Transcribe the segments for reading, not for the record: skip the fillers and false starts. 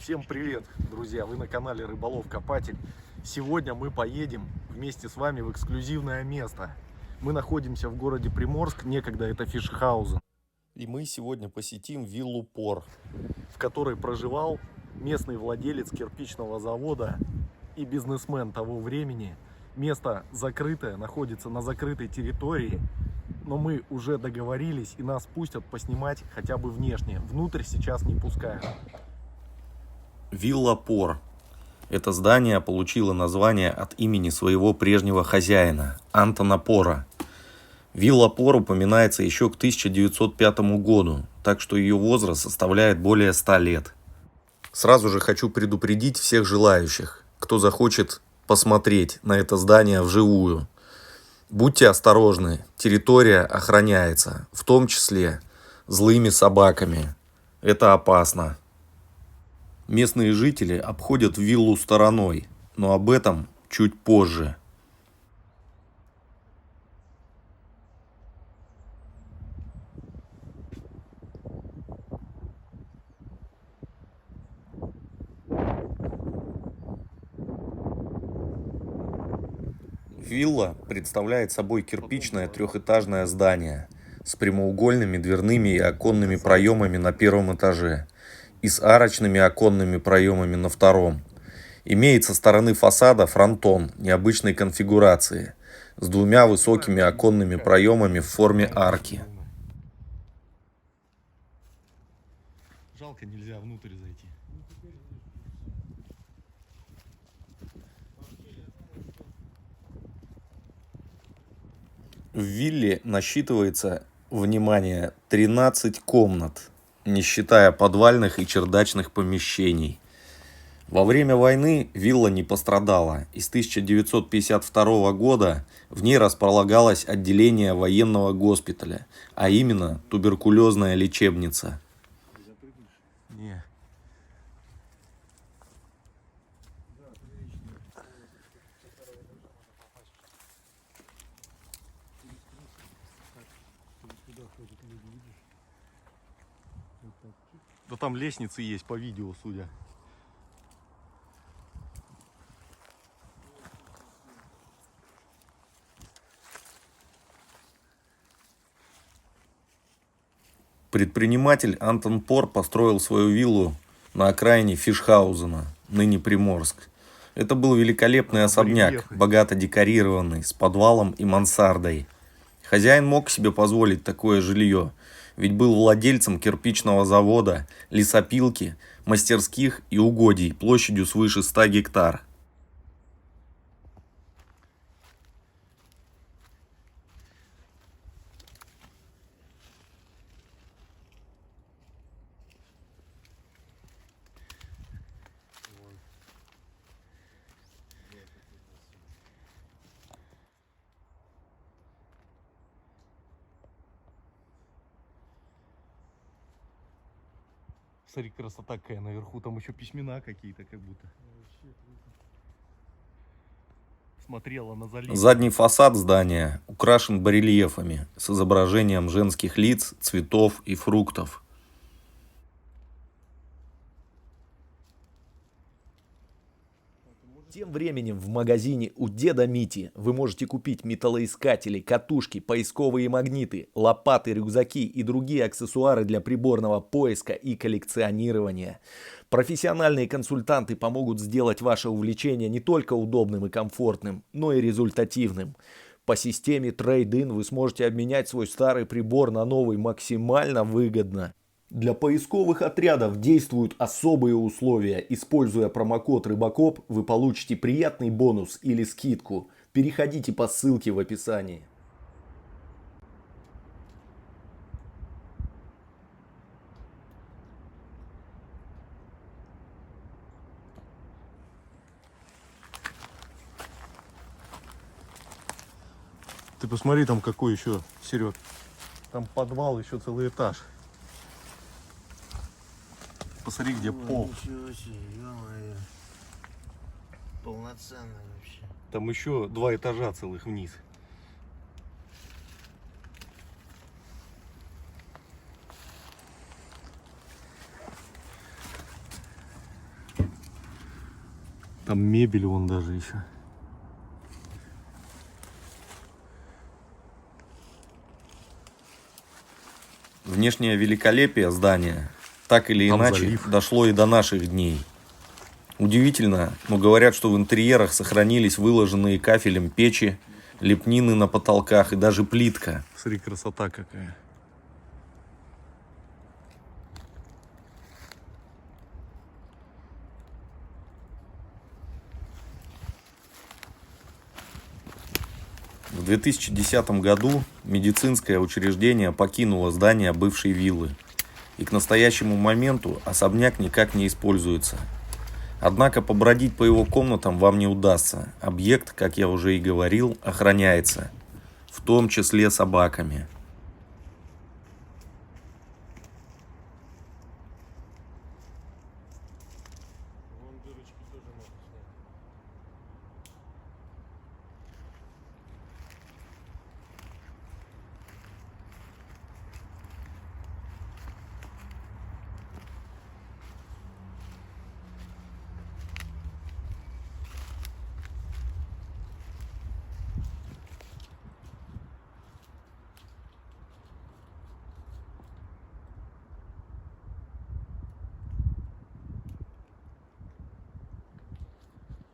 Всем привет, друзья! Вы на канале Рыболов Копатель. Сегодня мы поедем вместе с вами в эксклюзивное место. Мы находимся в городе Приморск, некогда это Фишхаузен. И мы сегодня посетим виллу Пор, в которой проживал местный владелец кирпичного завода и бизнесмен того времени. Место закрытое, находится на закрытой территории, но мы уже договорились и нас пустят поснимать хотя бы внешне. Внутрь сейчас не пускают. Вилла Пор. Это здание получило название от имени своего прежнего хозяина, Антона Пора. Вилла Пор упоминается еще к 1905 году, так что ее возраст составляет более 100 лет. Сразу же хочу предупредить всех желающих, кто захочет посмотреть на это здание вживую. Будьте осторожны, территория охраняется, в том числе злыми собаками. Это опасно. Местные жители обходят виллу стороной, но об этом чуть позже. Вилла представляет собой кирпичное трехэтажное здание с прямоугольными дверными и оконными проемами на первом этаже и с арочными оконными проемами на втором. Имеет со стороны фасада фронтон необычной конфигурации с двумя высокими оконными проемами в форме арки. Жалко, нельзя внутрь зайти. В вилле насчитывается, внимание, 13 комнат, не считая подвальных и чердачных помещений. Во время войны вилла не пострадала, и с 1952 года в ней располагалось отделение военного госпиталя, а именно туберкулезная лечебница. Не. Да там лестницы есть по видео, судя. Предприниматель Антон Пор построил свою виллу на окраине Фишхаузена, ныне Приморск. Это был великолепный особняк, богато декорированный, с подвалом и мансардой. Хозяин мог себе позволить такое жилье, ведь был владельцем кирпичного завода, лесопилки, мастерских и угодий площадью свыше 100 гектар. Смотри, красота какая наверху, там еще письмена какие-то как будто. Смотрела на залив. Задний фасад здания украшен барельефами с изображением женских лиц, цветов и фруктов. Тем временем в магазине у деда Мити вы можете купить металлоискатели, катушки, поисковые магниты, лопаты, рюкзаки и другие аксессуары для приборного поиска и коллекционирования. Профессиональные консультанты помогут сделать ваше увлечение не только удобным и комфортным, но и результативным. По системе Trade-in вы сможете обменять свой старый прибор на новый максимально выгодно. Для поисковых отрядов действуют особые условия. Используя промокод Рыбакоп, вы получите приятный бонус или скидку. Переходите по ссылке в описании. Ты посмотри, там какой еще, Серег. Там подвал, еще целый этаж. Посмотри, где пол. Ничего себе, ё-моё. Полноценный вообще. Там еще 2 этажа целых вниз. Там мебель вон даже еще. Внешнее великолепие здания так или Там иначе залив. дошло и до наших дней. Удивительно, но говорят, что в интерьерах сохранились выложенные кафелем печи, лепнины на потолках и даже плитка. Смотри, красота какая. В 2010 году медицинское учреждение покинуло здание бывшей виллы. И к настоящему моменту особняк никак не используется. Однако побродить по его комнатам вам не удастся. Объект, как я уже и говорил, охраняется. В том числе собаками.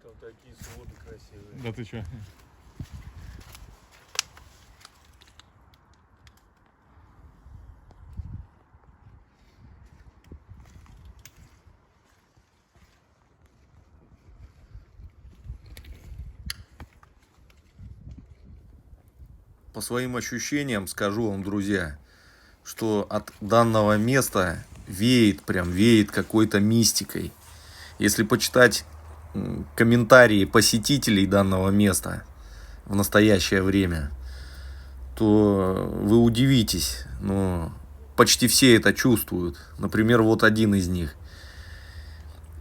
Там такие своды красивые. Да ты чё? По своим ощущениям скажу вам, друзья, что от данного места веет какой-то мистикой. Если почитать комментарии посетителей данного места в настоящее время, то вы удивитесь, но почти все это чувствуют. Например, вот один из них.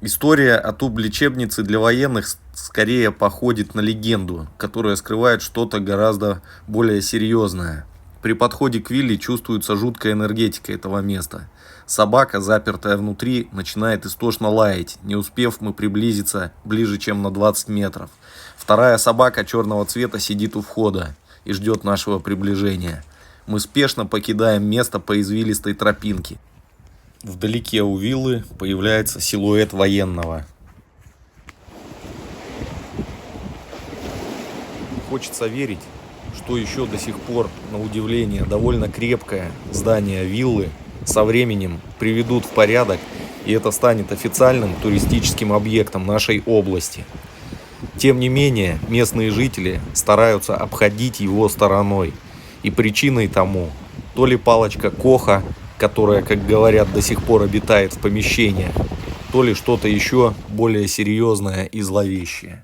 История о туб-лечебнице для военных скорее походит на легенду, которая скрывает что-то гораздо более серьезное. При подходе к вилле чувствуется жуткая энергетика этого места. Собака, запертая внутри, начинает истошно лаять, не успев мы приблизиться ближе, чем на 20 метров. Вторая собака черного цвета сидит у входа и ждет нашего приближения. Мы спешно покидаем место по извилистой тропинке. Вдалеке у виллы появляется силуэт военного. Хочется верить, что еще до сих пор, на удивление, довольно крепкое здание виллы со временем приведут в порядок, и это станет официальным туристическим объектом нашей области. Тем не менее, местные жители стараются обходить его стороной. И причиной тому то ли палочка Коха, которая, как говорят, до сих пор обитает в помещениях, то ли что-то еще более серьезное и зловещее.